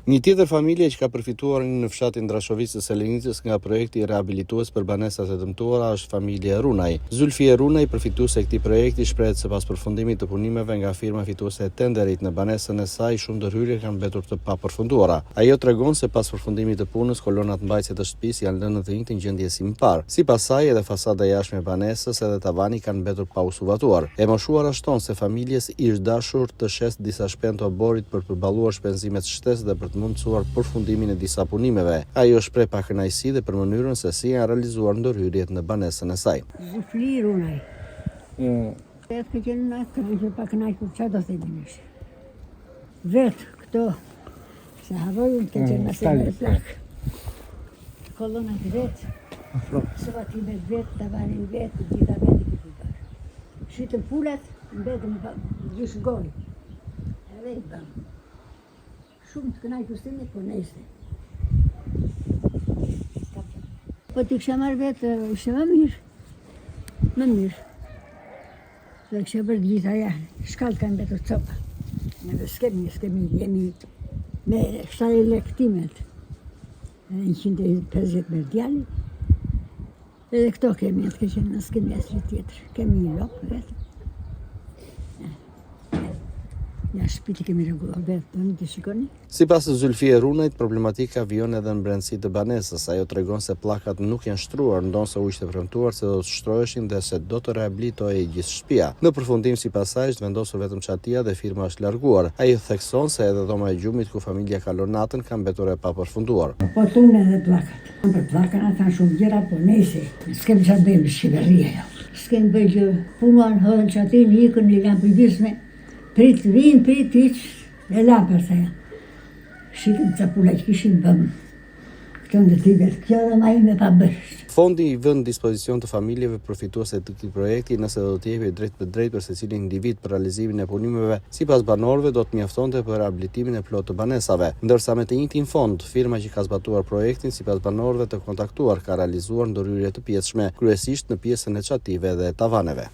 Një tjetër familje që ka përfituar në fshatin Drashovicë të Selenicës nga projekti rehabilitues për banesat e dëmtuara është familja Runaj. Zulfie Runaj, përfituese e këtij projekti, shprehet se pas përfundimit të punimeve nga firma fituese e tenderit në banesën e saj, shumë ndërhyrje kanë mbetur të papërfunduara. Ajo tregon se pas përfundimit të punës, kolonat mbajtëse të shtëpisë janë lënë në të njëjtin gjendje si më parë. Sipas saj, edhe fasada jashtme e banesës edhe tavani kanë mbetur pa usuvatuar. E moshuara shton se familjes i është dashur të shes disa shpend të oborit për përballuar shpenzimet shtesë dhe për të mundësuar përfundimin e disa punimeve. Ajo shpreh pakënaqësi dhe për mënyrën se si janë realizuar ndërhyrjet në banesën e saj. Zulfie Runaj. Vetë që qenë në atë që pakënaqur çfarë do themi. Vetë këto se harrojnë që qenë në sënë plak. Kolonat vetë, sëvatimet vetë, tavanin vetë, gjitha vetë këtë bërë. Shqitën pullat, mbetën gjysh goni. Edhe i bëmë. Shumë të kënaj kustime, po nese. Po t'i kësha marrë vetë, ishte më mirë. Më mirë. Dhe kësha bërë gjitha janë, shkallë kanë betur copa. Në skemi, jemi me 7 lektimet. 150 me djali. Edhe këto kemi, atë që në skemi asë tjetër. Kemi një lokë vetë. Ja shpiti kemi rregulluar vetë, në të shikoni. Sipas Zulfie Runajt, problematika vjen edhe në brendësi të banesës. Ajo tregon se pllakat nuk janë shtruar, ndonse u ishte premtuar se do të shtroheshin dhe se do të rehabilitohej gjithë shtëpia. Në përfundim, sipas saj, është vendosur vetëm çatia dhe firma është larguar. Ai thekson se edhe dhoma e gjumit ku familja kalon natën ka mbetur e papërfunduar. Po tunë edhe plakat. Për plakat ata shumë gjëra, po nese. S'kem çfarë bëjmë shqiperia jo. S'kem bëjë gjë. Punuan hodhën çatin, ikën në lampë prit vinë, prit iq, e lapër, thëja. Shikëm të pula që kishim bëmë. Këtë në të tibet, kjo dhe ma ime pa bërështë. Fondi i vën dispozicion të familjeve përfituese të këtij projekti nëse do të jepi drejt për drejt për secilin individ për realizimin e punimeve, sipas banorëve do të mjaftonte për rehabilitimin e plotë të banesave, ndërsa me të njëjtin fond, firma që ka zbatuar projektin sipas banorëve të kontaktuar ka realizuar ndërhyrje të pjesshme, kryesisht në pjesën e çative dhe tavaneve.